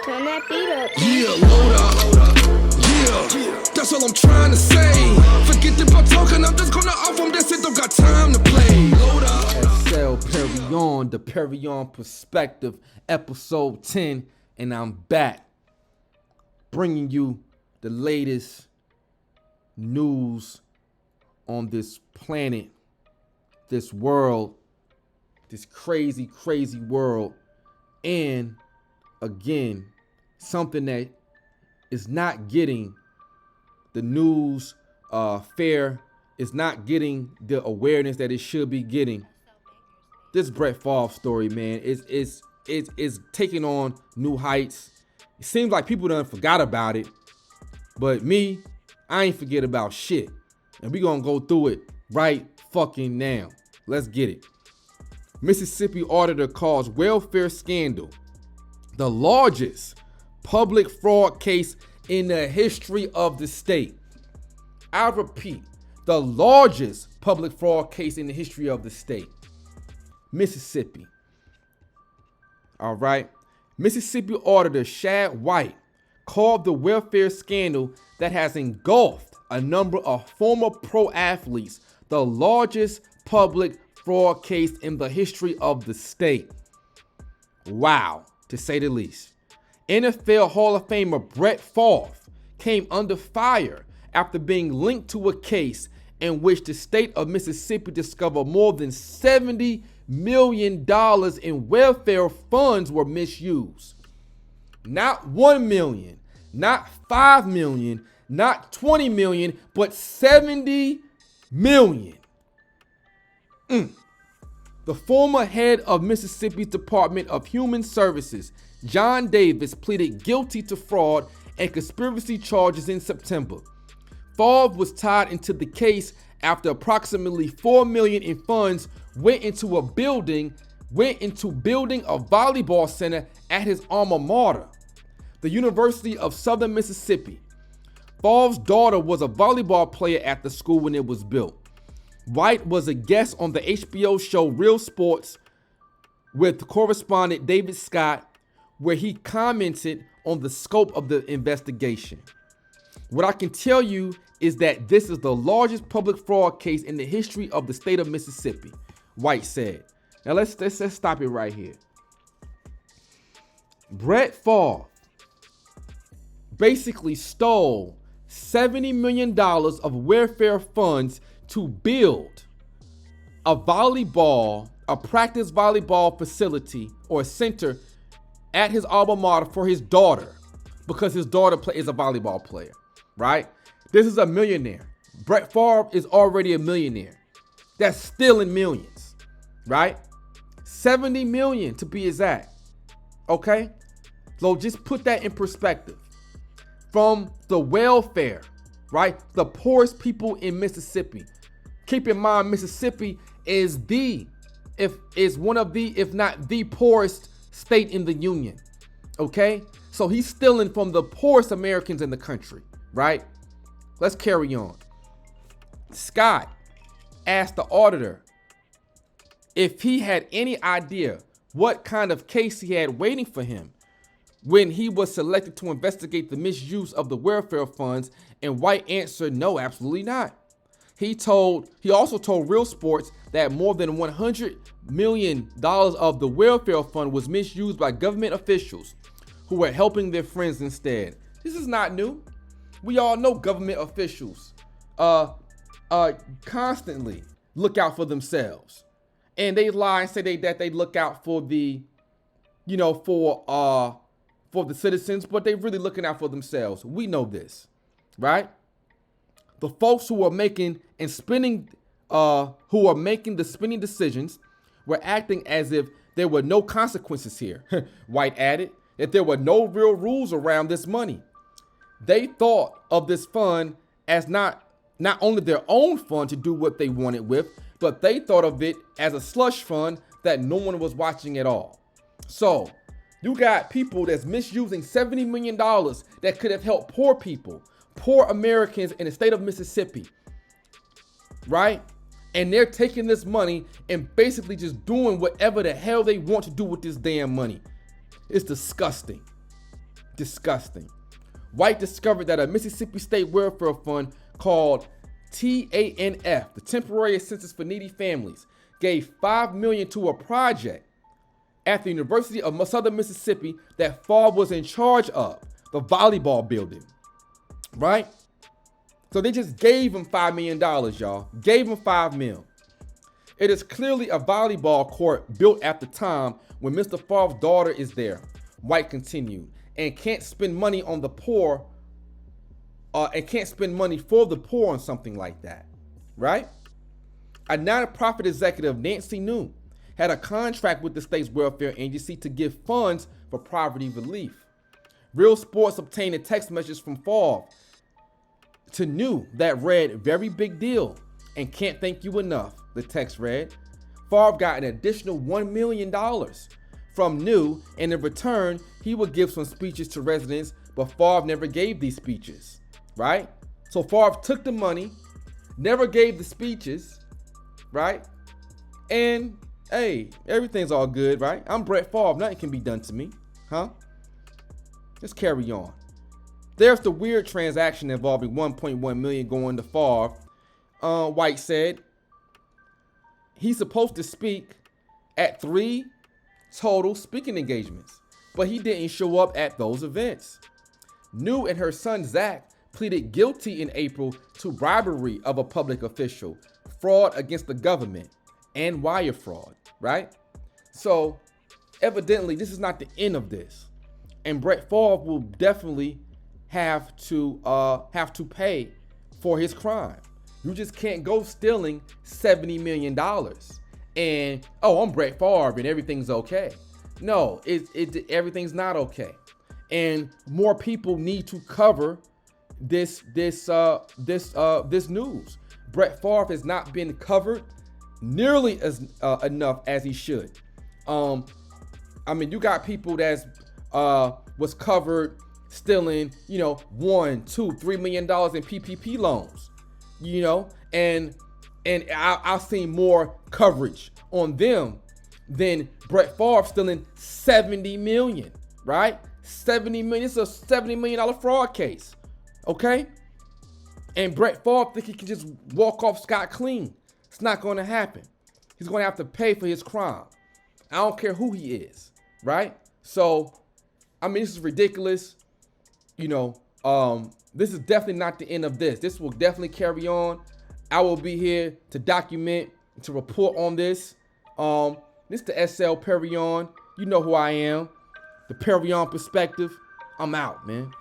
Turn that beat up. Yeah, load up. Yeah, that's all I'm trying to say. Forget about talking, I'm just gonna off them. That's it, don't got time to play. Load up. Excel Perion, the Perion Perspective, episode 10, and I'm back bringing you the latest news on this planet, this world, this crazy, crazy world, and again, something that is not getting the news fair, is not getting the awareness that it should be getting. This Brett Farve story, man, is taking on new heights. It seems like people done forgot about it, but me, I ain't forget about shit. And we gonna go through it right fucking now. Let's get it. Mississippi auditor calls welfare scandal the largest public fraud case in the history of the state. I repeat, the largest public fraud case in the history of the state. Mississippi. All right. Mississippi auditor Shad White called the welfare scandal that has engulfed a number of former pro athletes the largest public fraud case in the history of the state. Wow, to say the least. NFL Hall of Famer Brett Favre came under fire after being linked to a case in which the state of Mississippi discovered more than $70 million in welfare funds were misused. Not 1 million, not 5 million, not 20 million, but 70 million. The former head of Mississippi's Department of Human Services, John Davis, pleaded guilty to fraud and conspiracy charges in September. Favre was tied into the case after approximately $4 million in funds went into building a volleyball center at his alma mater, the University of Southern Mississippi. Favre's daughter was a volleyball player at the school when it was built. White was a guest on the HBO show Real Sports with correspondent David Scott, where he commented on the scope of the investigation. What I can tell you is that this is the largest public fraud case in the history of the state of Mississippi, White said. Now let's stop it right here. Brett Favre basically stole $70 million of welfare funds to build a practice volleyball facility or center at his alma mater for his daughter, because his daughter is a volleyball player, right? This is a millionaire. Brett Favre is already a millionaire. That's still in millions, right? 70 million to be exact, okay? So just put that in perspective. From the welfare, right? The poorest people in Mississippi. Keep in mind, Mississippi is one of the, if not the poorest state in the union. Okay? So he's stealing from the poorest Americans in the country, right? Let's carry on. Scott asked the auditor if he had any idea what kind of case he had waiting for him when he was selected to investigate the misuse of the welfare funds, and White answered, no, absolutely not. He also told Real Sports that more than $100 million of the welfare fund was misused by government officials who were helping their friends instead. This is not new. We all know government officials constantly look out for themselves. And they lie and say that they look out for the citizens, but they're really looking out for themselves. We know this, right? The folks who are making the spending decisions were acting as if there were no consequences here. White added that there were no real rules around this money. They thought of this fund as not only their own fund to do what they wanted with, but they thought of it as a slush fund that no one was watching at all. So you got people that's misusing $70 million that could have helped poor people, poor Americans in the state of Mississippi, right? And they're taking this money and basically just doing whatever the hell they want to do with this damn money. It's disgusting. disgusting. White discovered that a Mississippi State Welfare Fund called TANF, the Temporary Assistance for Needy Families, gave $5 million to a project at the University of Southern Mississippi that Farve was in charge of, the volleyball building, right? So they just gave him $5 million, y'all. Gave him $5 million. It is clearly a volleyball court built at the time when Mr. Farve's daughter is there, White continued, and can't spend money on the poor, and can't spend money for the poor on something like that, right? A nonprofit executive, Nancy New, had a contract with the state's welfare agency to give funds for poverty relief. Real Sports obtained a text message from Farve to New that read, "Very big deal and can't thank you enough," the text read. Farve got an additional $1 million from New, and in return, he would give some speeches to residents, but Farve never gave these speeches, right? So Farve took the money, never gave the speeches, right? And hey, everything's all good, right? I'm Brett Farve, nothing can be done to me, huh? Let's carry on. There's the weird transaction involving $1.1 million going to Farve. White said he's supposed to speak at 3 total speaking engagements, but he didn't show up at those events. New and her son Zach pleaded guilty in April to bribery of a public official, fraud against the government, and wire fraud, right? So evidently this is not the end of this, and Brett Favre will definitely have to pay for his crime. You just can't go stealing $70 million and, oh, I'm Brett Favre and everything's okay. No, everything's not okay. And more people need to cover this news. Brett Favre has not been covered nearly as enough as he should. I mean, you got people that's was covered stealing, $1, $2, $3 million in PPP loans, and I've seen more coverage on them than Brett Favre stealing $70 million, right? $70 million. It's a $70 million fraud case, okay? And Brett Favre think he can just walk off scot clean. It's not going to happen. He's going to have to pay for his crime. I don't care who he is, right? So, I mean, this is ridiculous. This is definitely not the end of this. This will definitely carry on. I will be here to document, to report on this. This is the SL Perion. You know who I am. The Perion Perspective. I'm out, man.